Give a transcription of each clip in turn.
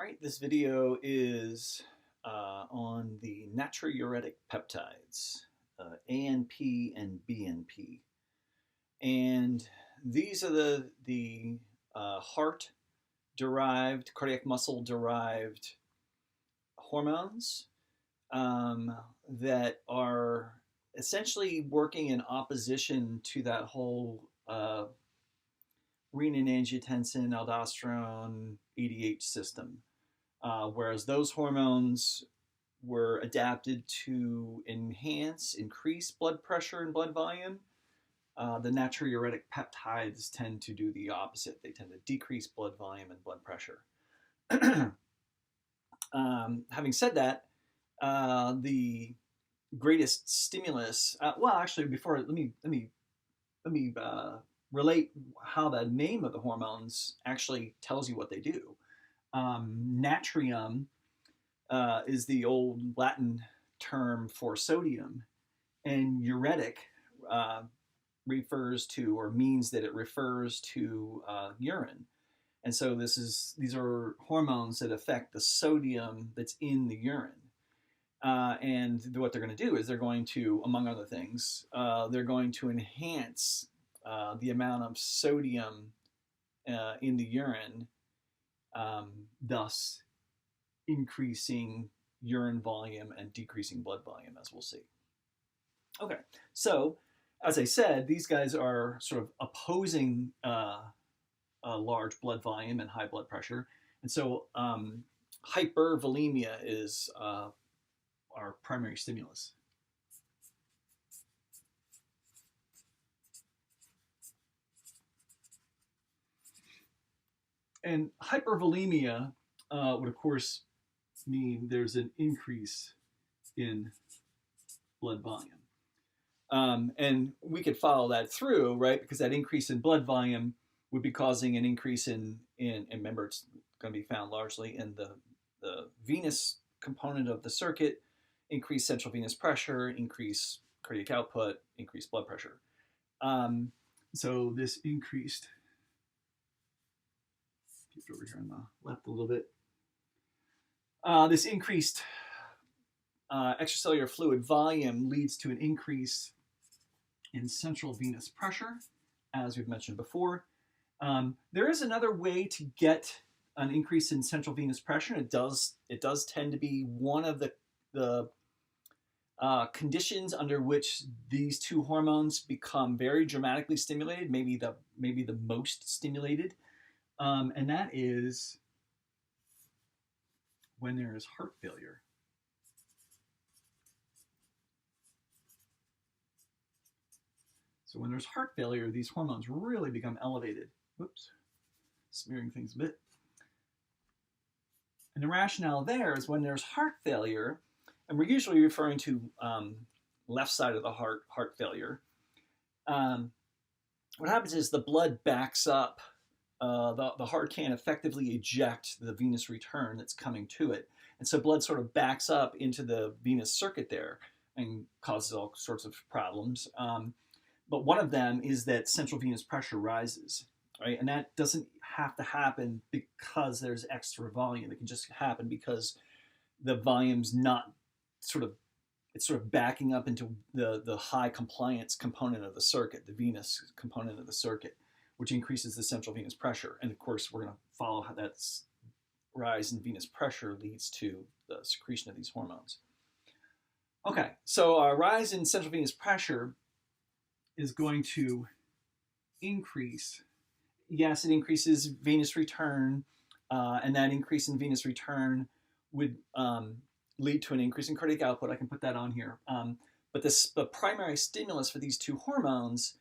right, this video is on the natriuretic peptides, ANP and BNP. And these are the heart-derived, cardiac muscle-derived hormones that are essentially working in opposition to that whole renin-angiotensin, aldosterone, ADH system. Whereas those hormones were adapted to increase blood pressure and blood volume, the natriuretic peptides tend to do the opposite. They tend to decrease blood volume and blood pressure. Having said that, the greatest stimulus. Well, actually, before let me relate how the name of the hormones actually tells you what they do. Natrium is the old Latin term for sodium, and uretic refers to, or means that it refers to urine. And so these are hormones that affect the sodium that's in the urine. And what they're going to do is they're going to, among other things, they're going to enhance the amount of sodium in the urine, thus increasing urine volume and decreasing blood volume, as we'll see. Okay, so as I said, these guys are sort of opposing a large blood volume and high blood pressure. And so hypervolemia is our primary stimulus. And hypervolemia would, of course, mean there's an increase in blood volume. And we could follow that through, right? Because that increase in blood volume would be causing an increase in remember, it's going to be found largely in the venous component of the circuit, increase central venous pressure, increase cardiac output, increase blood pressure. So this increased, keep it over here on the left a little bit. This increased extracellular fluid volume leads to an increase in central venous pressure, as we've mentioned before. There is another way to get an increase in central venous pressure. It does tend to be one of the conditions under which these two hormones become very dramatically stimulated, maybe the most stimulated, and that is when there is heart failure. So when there's heart failure, these hormones really become elevated. Whoops, smearing things a bit. And the rationale there is when there's heart failure, and we're usually referring to left side of the heart failure, what happens is the blood backs up. The heart can't effectively eject the venous return that's coming to it. And so blood sort of backs up into the venous circuit there and causes all sorts of problems. But one of them is that central venous pressure rises, right? And that doesn't have to happen because there's extra volume. It can just happen because the volume's not it's sort of backing up into the high compliance component of the circuit, the venous component of the circuit, which increases the central venous pressure. And of course, we're going to follow how that rise in venous pressure leads to the secretion of these hormones. Okay, so a rise in central venous pressure is going to increase. Yes, it increases venous return, and that increase in venous return would lead to an increase in cardiac output. I can put that on here. But the primary stimulus for these two hormones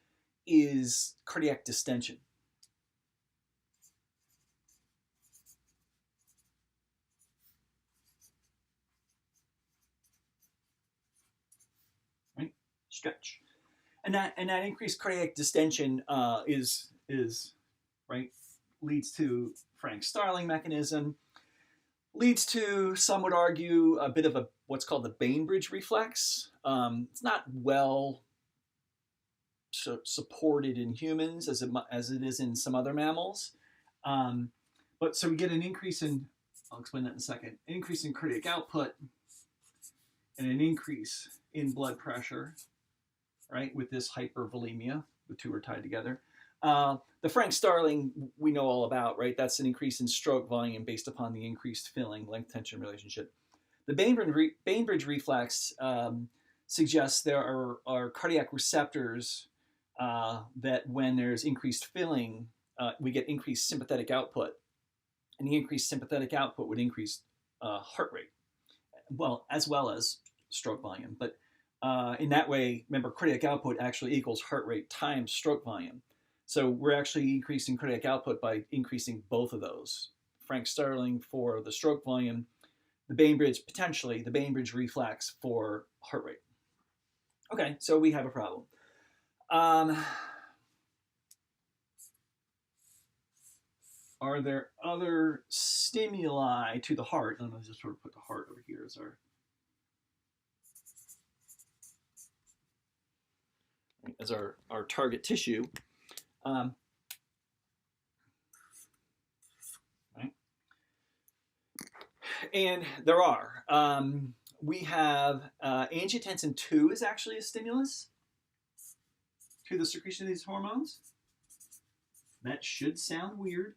is cardiac distension. Right? Stretch. And that increased cardiac distension is right, leads to Frank Starling mechanism, leads to, some would argue, a bit of what's called the Bainbridge reflex. It's not well supported in humans as it is in some other mammals, but so we get an increase in I'll explain that in a second. An increase in cardiac output and an increase in blood pressure, right, with this hypervolemia. The two are tied together. The Frank-Starling we know all about, right? That's an increase in stroke volume based upon the increased filling length-tension relationship. The Bainbridge reflex suggests there are cardiac receptors that when there's increased filling, we get increased sympathetic output. And the increased sympathetic output would increase heart rate, as well as stroke volume. But in that way, remember, cardiac output actually equals heart rate times stroke volume. So we're actually increasing cardiac output by increasing both of those. Frank-Starling for the stroke volume, the Bainbridge reflex for heart rate. Okay, so we have a problem. Are there other stimuli to the heart? I'm going to just sort of put the heart over here as our target tissue. Right? And there are. We have angiotensin 2 is actually a stimulus to the secretion of these hormones. That should sound weird.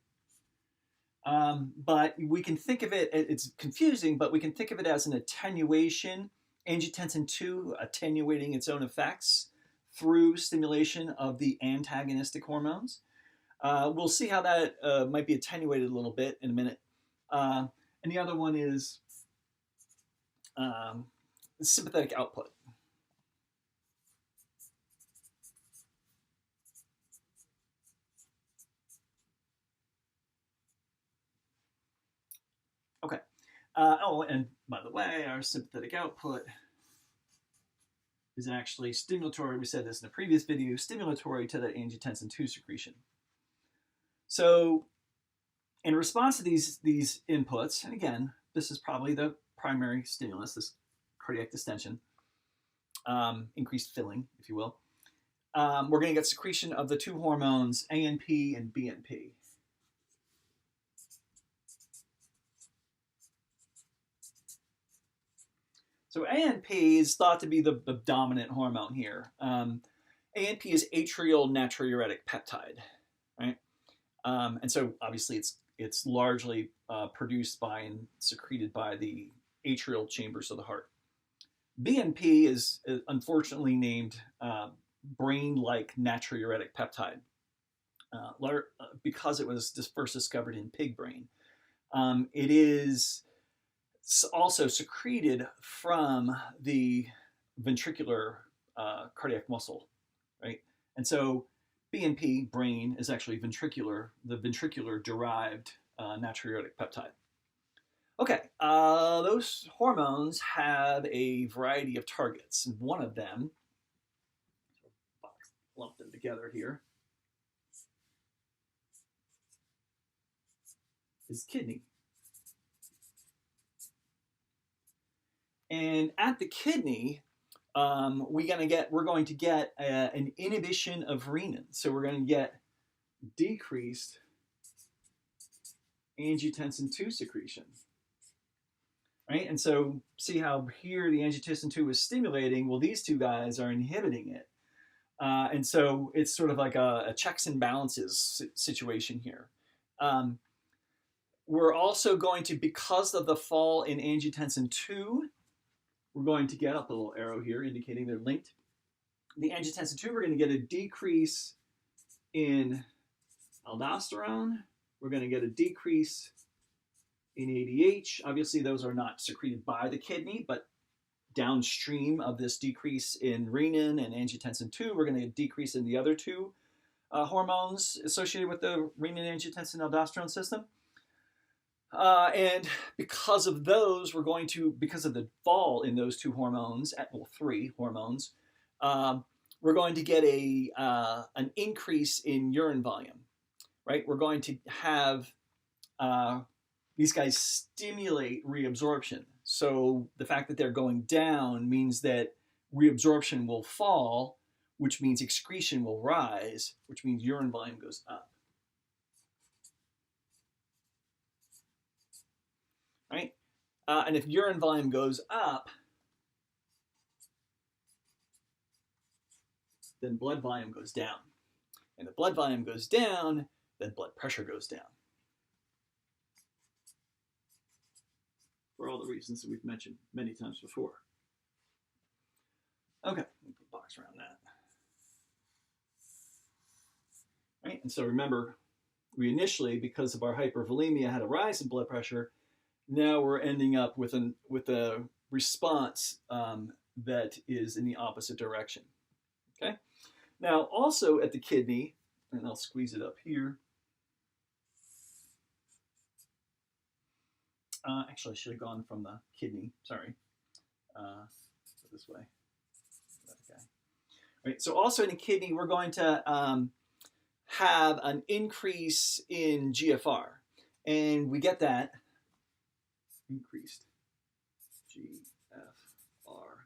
But we can think of it, it's confusing, but we can think of it as an attenuation, angiotensin 2 attenuating its own effects through stimulation of the antagonistic hormones. We'll see how that might be attenuated a little bit in a minute. And the other one is sympathetic output. Okay. And by the way, our sympathetic output is actually stimulatory. We said this in a previous video, stimulatory to that angiotensin 2 secretion. So in response to these inputs, and again, this is probably the primary stimulus, this cardiac distension, increased filling, if you will, we're going to get secretion of the two hormones, ANP and BNP. So ANP is thought to be the dominant hormone here. ANP is atrial natriuretic peptide, right? And so obviously it's largely produced by and secreted by the atrial chambers of the heart. BNP is unfortunately named brain-like natriuretic peptide because it was first discovered in pig brain. It is also secreted from the ventricular cardiac muscle, right? And so BNP, brain, is actually ventricular, the ventricular-derived natriuretic peptide. Okay, those hormones have a variety of targets. One of them, lump them together here, is kidney. And at the kidney, we're going to get an inhibition of renin. So we're going to get decreased angiotensin 2 secretion. Right? And so see how here the angiotensin 2 is stimulating. Well, these two guys are inhibiting it. And so it's sort of like a checks and balances situation here. We're also going to, because of the fall in angiotensin 2, we're going to get up a little arrow here indicating they're linked. The angiotensin 2, we're going to get a decrease in aldosterone. We're going to get a decrease in ADH. Obviously, those are not secreted by the kidney, but downstream of this decrease in renin and angiotensin 2, we're going to get a decrease in the other two hormones associated with the renin-angiotensin-aldosterone system. And because of those, because of the fall in those two hormones, three hormones, we're going to get an increase in urine volume, right? We're going to have these guys stimulate reabsorption. So the fact that they're going down means that reabsorption will fall, which means excretion will rise, which means urine volume goes up. And if urine volume goes up, then blood volume goes down. And if blood volume goes down, then blood pressure goes down. For all the reasons that we've mentioned many times before. Okay, put a box around that. Right, and so remember, we initially, because of our hypervolemia, had a rise in blood pressure. Now we're ending up with a response that is in the opposite direction. Okay. Now, also at the kidney, and I'll squeeze it up here. Actually, I should have gone from the kidney. Sorry. This way. Okay. All right. So also in the kidney, we're going to have an increase in GFR, and we get that increased GFR.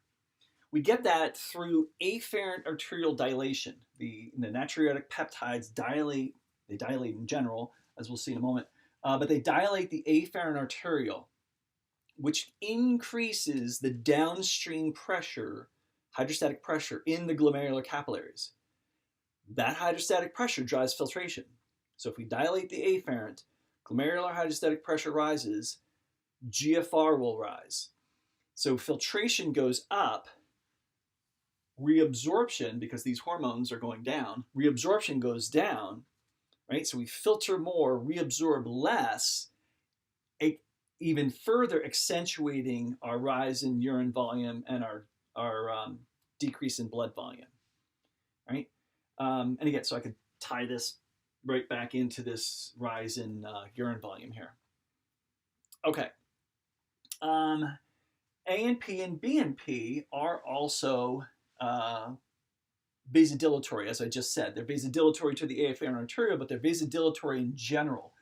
We get that through afferent arterial dilation. The natriuretic peptides dilate. They dilate in general, as we'll see in a moment. But they dilate the afferent arteriole, which increases the downstream pressure, hydrostatic pressure, in the glomerular capillaries. That hydrostatic pressure drives filtration. So if we dilate the afferent, glomerular hydrostatic pressure rises, GFR will rise. So filtration goes up, reabsorption, because these hormones are going down, reabsorption goes down, right? So we filter more, reabsorb less, even further accentuating our rise in urine volume and our decrease in blood volume, right? And again, so I could tie this right back into this rise in urine volume here. Okay. ANP and BNP are also vasodilatory, as I just said. They're vasodilatory to the afferent arteriole, but they're vasodilatory in general.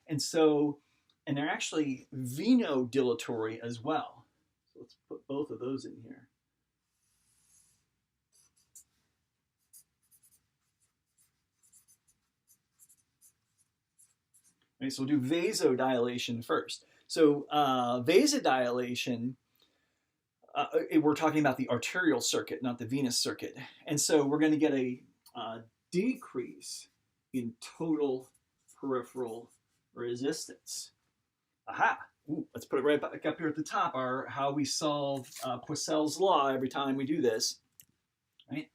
And so, and they're actually venodilatory as well. So let's put both of those in here. Right, so we'll do vasodilation first. So vasodilation, we're talking about the arterial circuit, not the venous circuit. And so we're going to get a decrease in total peripheral resistance. Aha! Ooh, let's put it right back up here at the top, how we solve Poiseuille's law every time we do this. Right?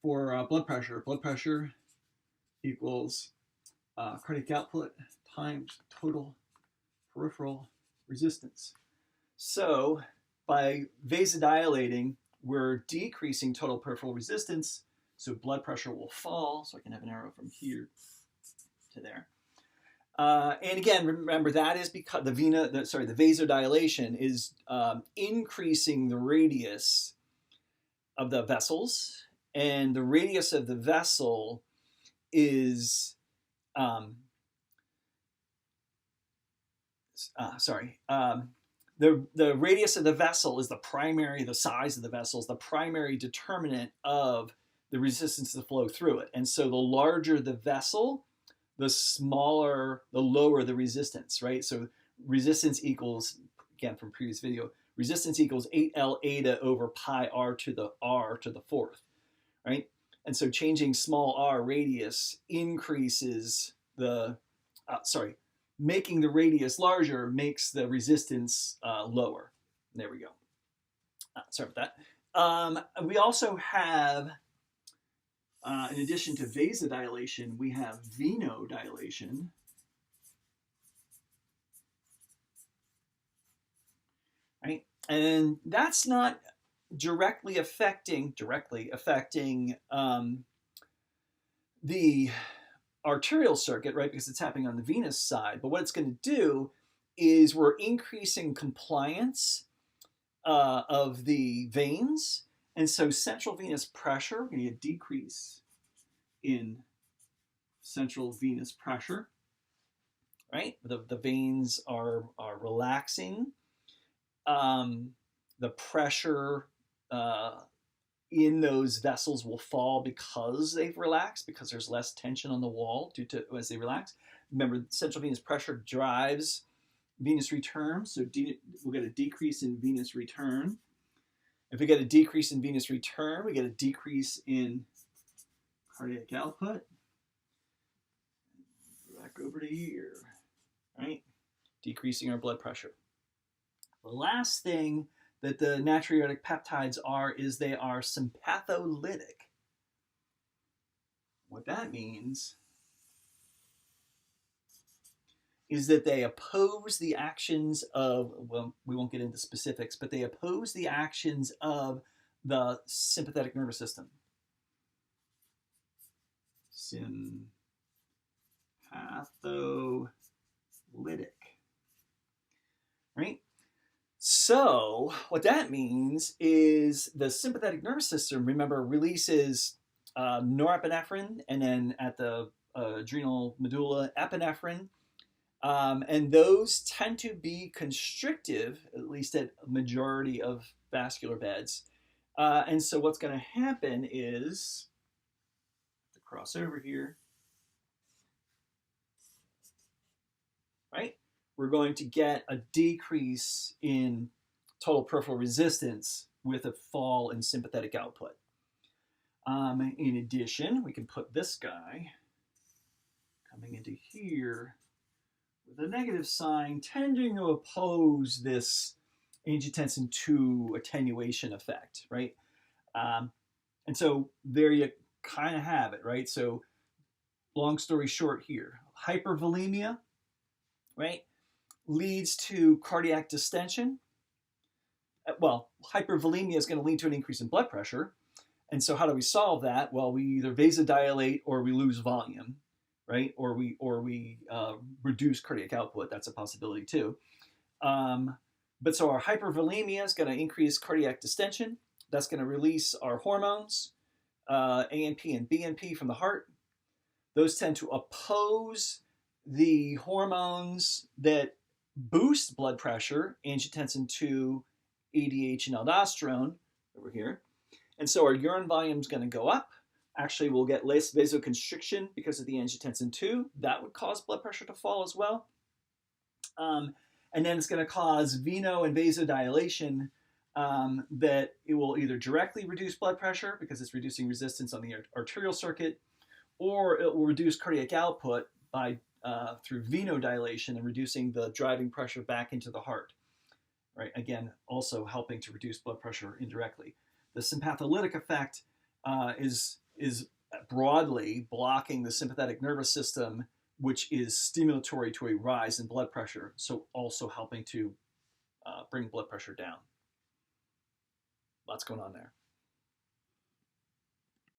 For blood pressure equals cardiac output times total peripheral resistance. So by vasodilating, we're decreasing total peripheral resistance, so blood pressure will fall. So I can have an arrow from here to there. And again, remember that is because the vasodilation is increasing the radius of the vessels, and the radius of the vessel is the radius of the vessel is the size of the vessel is the primary determinant of the resistance to flow through it. And so the larger the vessel, the lower the resistance, right? So resistance equals, again from previous video, resistance equals 8L eta over pi r to the fourth, right? And so changing small r radius increases making the radius larger makes the resistance lower. There we go. Sorry about that. We also have, in addition to vasodilation, we have venodilation. Right? And that's not directly affecting the arterial circuit, right? Because it's happening on the venous side. But what it's going to do is we're increasing compliance of the veins. And so central venous pressure, we're going to get a decrease in central venous pressure, right? The veins are relaxing. The pressure in those vessels will fall because they've relaxed, because there's less tension on the wall as they relax. Remember, central venous pressure drives venous return. So we'll get a decrease in venous return. If we get a decrease in venous return, we get a decrease in cardiac output. Back over to here, right? Decreasing our blood pressure. The last thing that the natriuretic peptides are is they are sympatholytic. What that means is that they oppose the actions of, well, we won't get into specifics, but they oppose the actions of the sympathetic nervous system. Sympatholytic, right? So what that means is the sympathetic nervous system, remember, releases norepinephrine, and then at the adrenal medulla, epinephrine. And those tend to be constrictive, at least at a majority of vascular beds. And so what's going to happen is, to cross over here, right? We're going to get a decrease in total peripheral resistance with a fall in sympathetic output. In addition, we can put this guy coming into here with a negative sign, tending to oppose this angiotensin II attenuation effect, right? And so there you kind of have it, right? So long story short here, hypervolemia, right, leads to cardiac distension. Well, hypervolemia is going to lead to an increase in blood pressure. And so how do we solve that? Well, we either vasodilate or we lose volume, right? Or we reduce cardiac output. That's a possibility too. But so our hypervolemia is going to increase cardiac distension. That's going to release our hormones, ANP and BNP from the heart. Those tend to oppose the hormones that boost blood pressure, angiotensin II, ADH, and aldosterone over here. And so our urine volume is going to go up. Actually, we'll get less vasoconstriction because of the angiotensin II. That would cause blood pressure to fall as well. And then it's going to cause veno and vasodilation that it will either directly reduce blood pressure because it's reducing resistance on the arterial circuit, or it will reduce cardiac output by through venodilation and reducing the driving pressure back into the heart. Right? Again, also helping to reduce blood pressure indirectly. The sympatholytic effect is broadly blocking the sympathetic nervous system, which is stimulatory to a rise in blood pressure, so also helping to bring blood pressure down. Lots going on there.